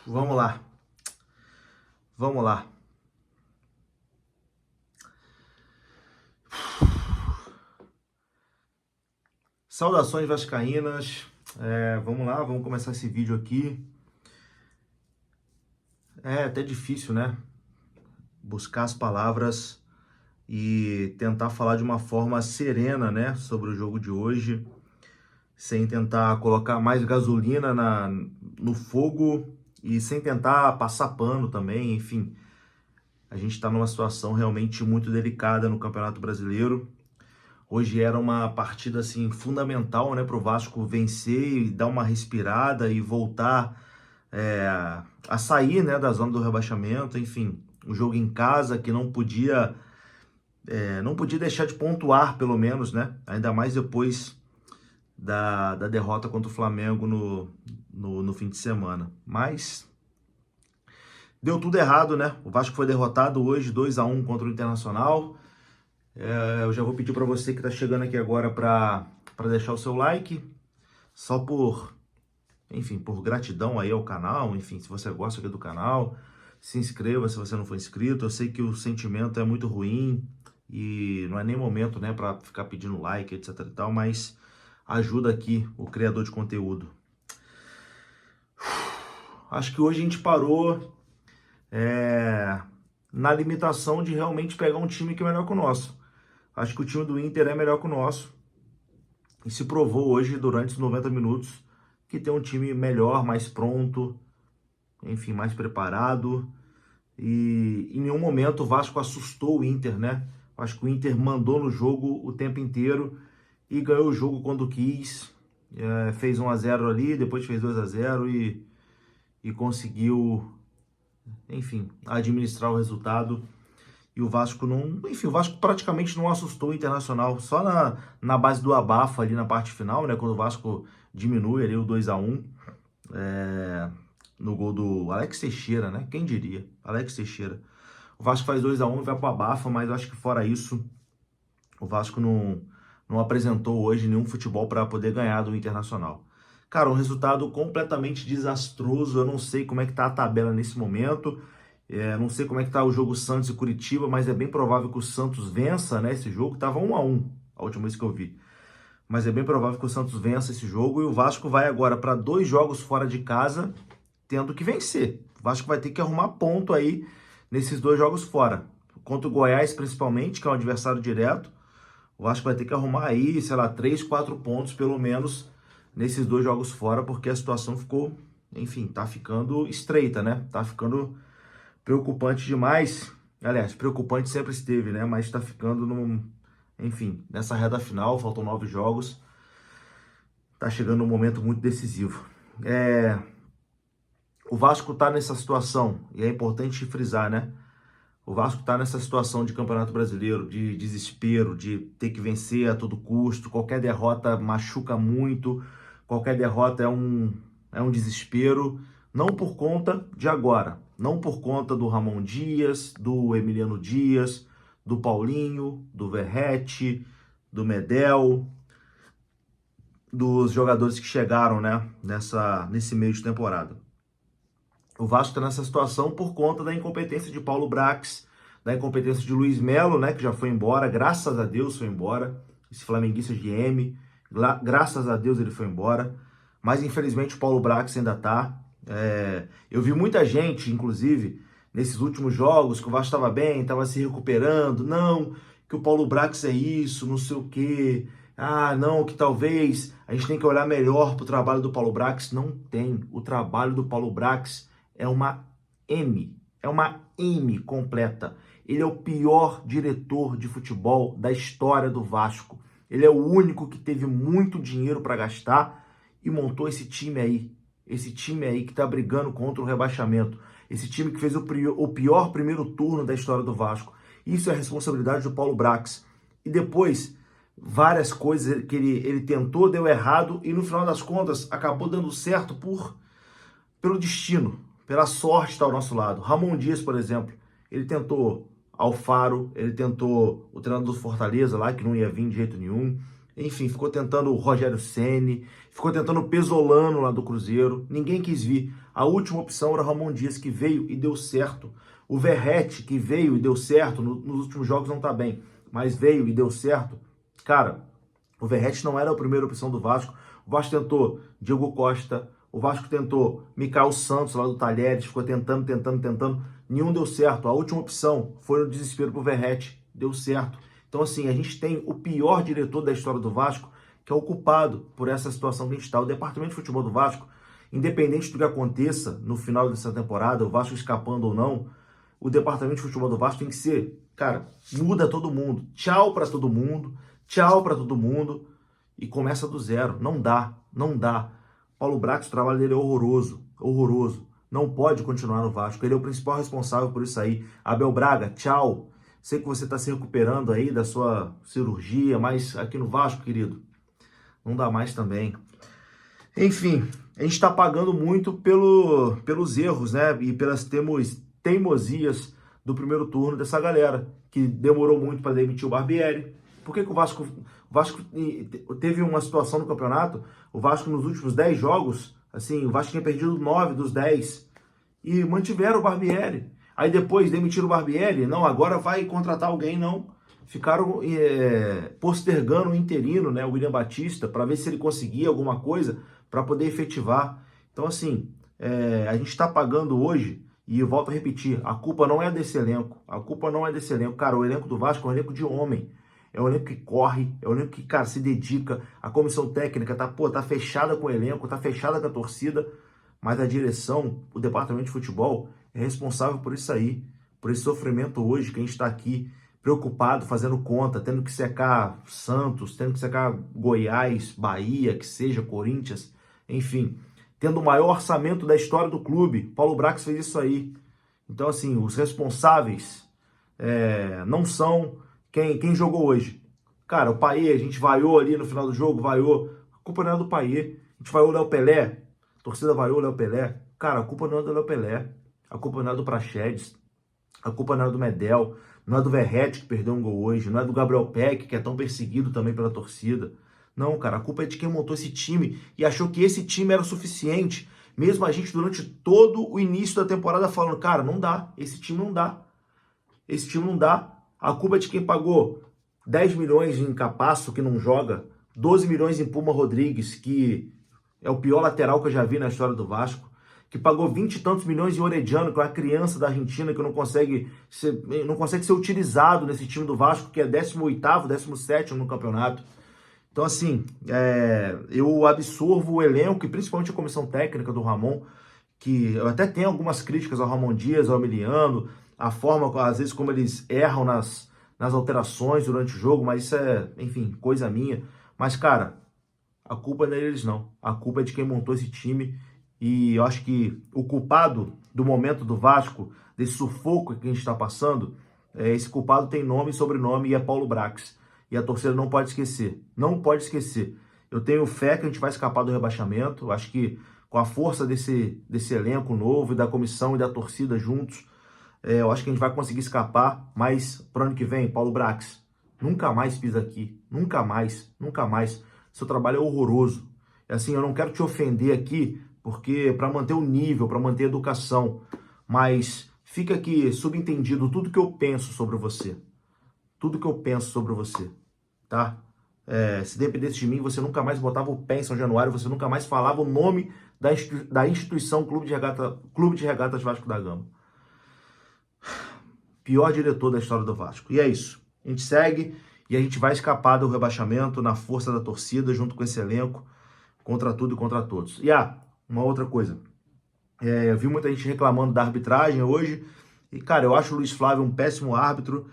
Vamos lá. Vamos lá. Saudações vascaínas. Vamos lá, vamos começar esse vídeo aqui. É até difícil, né? Buscar as palavras e tentar falar de uma forma serena, né? Sobre o jogo de hoje, sem tentar colocar mais gasolina no fogo e sem tentar passar pano também, enfim. A gente está numa situação realmente muito delicada no Campeonato Brasileiro. Hoje era uma partida assim fundamental, né, para o Vasco vencer e dar uma respirada e voltar é, a sair, né, da zona do rebaixamento. Enfim, um jogo em casa que não podia deixar de pontuar, pelo menos, né? Ainda mais depois da derrota contra o Flamengo no fim de semana. Mas deu tudo errado, né? O Vasco foi derrotado hoje 2-1 contra o Internacional. Eu já vou pedir para você que está chegando aqui agora para deixar o seu like, só por gratidão aí ao canal. Enfim, se você gosta aqui do canal, se inscreva se você não for inscrito. Eu sei que o sentimento é muito ruim e não é nem momento, né, para ficar pedindo like, etc e tal, mas ajuda aqui o criador de conteúdo. Acho que hoje a gente parou na limitação de realmente pegar um time que é melhor que o nosso. Acho que o time do Inter é melhor que o nosso. E se provou hoje, durante os 90 minutos, que tem um time melhor, mais pronto, enfim, mais preparado. E em nenhum momento o Vasco assustou o Inter, né? Acho que o Inter mandou no jogo o tempo inteiro e ganhou o jogo quando quis. Fez 1-0 ali, depois fez 2-0 e conseguiu, enfim, administrar o resultado. E o Vasco não... Enfim, o Vasco praticamente não assustou o Internacional. Só na base do abafa ali na parte final, né? Quando o Vasco diminui ali o 2-1. No gol do Alex Teixeira, né? Quem diria? Alex Teixeira. O Vasco faz 2-1 e vai pro abafa, mas eu acho que fora isso, o Vasco não apresentou hoje nenhum futebol para poder ganhar do Internacional. Cara, um resultado completamente desastroso. Eu não sei como é que tá a tabela nesse momento. Não sei como é que tá o jogo Santos e Curitiba, mas é bem provável que o Santos vença, né? Esse jogo tava 1-1, a última vez que eu vi. Mas é bem provável que o Santos vença esse jogo e o Vasco vai agora para 2 jogos fora de casa, tendo que vencer. O Vasco vai ter que arrumar ponto aí nesses 2 jogos fora. Contra o Goiás, principalmente, que é um adversário direto. O Vasco vai ter que arrumar aí, sei lá, 3, 4 pontos, pelo menos, nesses 2 jogos fora, porque a situação ficou, enfim, tá ficando estreita, né? Tá ficando preocupante demais. Aliás, preocupante sempre esteve, né? Mas tá ficando enfim, nessa reta final, faltam 9 jogos. Tá chegando um momento muito decisivo. O Vasco tá nessa situação, e é importante frisar, né? O Vasco tá nessa situação de Campeonato Brasileiro, de desespero, de ter que vencer a todo custo. Qualquer derrota machuca muito, qualquer derrota é um desespero. Não por conta de agora, não por conta do Ramon Dias, do Emiliano Dias, do Paulinho, do Verratti, do Medel, dos jogadores que chegaram, né, nesse meio de temporada. O Vasco está nessa situação por conta da incompetência de Paulo Brax, da incompetência de Luiz Melo, né, que já foi embora, graças a Deus foi embora, esse flamenguista de M, graças a Deus ele foi embora, mas infelizmente o Paulo Brax ainda tá. Eu vi muita gente, inclusive, nesses últimos jogos, que o Vasco estava bem, estava se recuperando, não, que o Paulo Brax é isso, não sei o quê, não, que talvez a gente tem que olhar melhor para o trabalho do Paulo Brax. Não tem, o trabalho do Paulo Brax é uma M completa. Ele é o pior diretor de futebol da história do Vasco. Ele é o único que teve muito dinheiro para gastar e montou esse time aí. Esse time aí que está brigando contra o rebaixamento. Esse time que fez o pior primeiro turno da história do Vasco. Isso é a responsabilidade do Paulo Brax. E depois, várias coisas que ele tentou, deu errado e no final das contas acabou dando certo pelo destino, pela sorte estar ao nosso lado. Ramon Dias, por exemplo, ele tentou Alfaro, ele tentou o treinador do Fortaleza lá, que não ia vir de jeito nenhum. enfim, ficou tentando o Rogério Ceni, ficou tentando o Pesolano lá do Cruzeiro, ninguém quis vir. A última opção era o Ramon Dias, que veio e deu certo. O Verratti, que veio e deu certo, nos últimos jogos não tá bem, mas veio e deu certo. Cara, o Verratti não era a primeira opção do Vasco. O Vasco tentou Diego Costa, o Vasco tentou Mikael Santos lá do Talheres, ficou tentando, nenhum deu certo. A última opção foi no desespero pro Verratti, deu certo. Então assim, a gente tem o pior diretor da história do Vasco, que é o culpado por essa situação que a gente está. O departamento de futebol do Vasco, independente do que aconteça no final dessa temporada, o Vasco escapando ou não, o departamento de futebol do Vasco tem que ser, cara, muda todo mundo. Tchau para todo mundo e começa do zero. Não dá. Paulo Brax, o trabalho dele é horroroso. Não pode continuar no Vasco. Ele é o principal responsável por isso aí. Abel Braga, tchau. Sei que você está se recuperando aí da sua cirurgia, mas aqui no Vasco, querido, não dá mais também. Enfim, a gente está pagando muito pelos erros, né? E pelas teimosias do primeiro turno dessa galera, que demorou muito para demitir o Barbieri. Por que o Vasco teve uma situação no campeonato? O Vasco nos últimos 10 jogos, assim, o Vasco tinha perdido 9 dos 10 e mantiveram o Barbieri. Aí depois demitiram o Barbieri, não, agora vai contratar alguém, não. Ficaram postergando o interino, né, o William Batista, para ver se ele conseguia alguma coisa para poder efetivar. Então, assim, a gente está pagando hoje, e eu volto a repetir, a culpa não é desse elenco. Cara, o elenco do Vasco é um elenco de homem. É um elenco que corre, é um elenco que, cara, se dedica. A comissão técnica tá fechada com o elenco, tá fechada com a torcida, mas a direção, o departamento de futebol, é responsável por isso aí, por esse sofrimento hoje, que a gente está aqui preocupado, fazendo conta, tendo que secar Santos, tendo que secar Goiás, Bahia, que seja, Corinthians, enfim, tendo o maior orçamento da história do clube. Paulo Brax fez isso aí. Então, assim, os responsáveis não são quem jogou hoje. Cara, o Payet, a gente vaiou ali no final do jogo, vaiou. A culpa não é do Payet. A gente vaiou o Léo Pelé, a torcida vaiou o Léo Pelé. Cara, a culpa não é do Léo Pelé. A culpa não é do Praxedes. A culpa não é do Medel. Não é do Verratti, que perdeu um gol hoje. Não é do Gabriel Peck, que é tão perseguido também pela torcida. Não, cara, a culpa é de quem montou esse time e achou que esse time era o suficiente. Mesmo a gente, durante todo o início da temporada, falando, cara, não dá, esse time não dá. Esse time não dá. A culpa é de quem pagou 10 milhões em Capasso, que não joga, 12 milhões em Puma Rodrigues, que é o pior lateral que eu já vi na história do Vasco, que pagou 20 e tantos milhões em Orediano, que é uma criança da Argentina que não consegue ser utilizado nesse time do Vasco, que é 18º, 17º no campeonato. Então, assim, eu absorvo o elenco e principalmente a comissão técnica do Ramon, que eu até tenho algumas críticas ao Ramon Dias, ao Emiliano, a forma, às vezes, como eles erram nas alterações durante o jogo, mas isso é, enfim, coisa minha. Mas, cara, a culpa não é deles, não. A culpa é de quem montou esse time. E eu acho que o culpado do momento do Vasco, desse sufoco que a gente está passando, esse culpado tem nome e sobrenome e é Paulo Brax. E a torcida não pode esquecer. Não pode esquecer. Eu tenho fé que a gente vai escapar do rebaixamento. Eu acho que com a força desse elenco novo e da comissão e da torcida juntos, eu acho que a gente vai conseguir escapar. Mas pro ano que vem, Paulo Brax, nunca mais pisa aqui. Nunca mais. Seu trabalho é horroroso. Assim, eu não quero te ofender aqui, porque para manter o nível, para manter a educação, mas fica aqui subentendido tudo que eu penso sobre você. Tudo que eu penso sobre você, tá? Se dependesse de mim, você nunca mais botava o pé em São Januário, você nunca mais falava o nome da instituição Clube de Regatas Vasco da Gama. Pior diretor da história do Vasco. E é isso. A gente segue e a gente vai escapar do rebaixamento na força da torcida, junto com esse elenco, contra tudo e contra todos. E uma outra coisa. Eu vi muita gente reclamando da arbitragem hoje. E, cara, eu acho o Luiz Flávio um péssimo árbitro.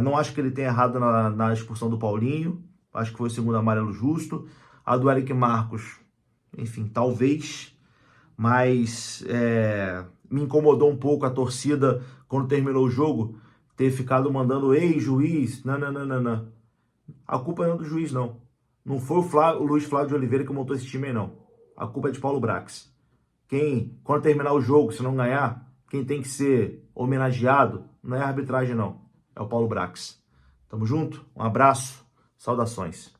Não acho que ele tenha errado na expulsão do Paulinho. Acho que foi o segundo amarelo justo. A do Eric Marcos, enfim, talvez. Mas me incomodou um pouco a torcida, quando terminou o jogo, ter ficado mandando, ei, juiz, não. A culpa não é do juiz, não. Não foi o Luiz Flávio de Oliveira que montou esse time aí, não. A culpa é de Paulo Brax. Quando terminar o jogo, se não ganhar, quem tem que ser homenageado não é a arbitragem, não. É o Paulo Brax. Tamo junto? Um abraço. Saudações.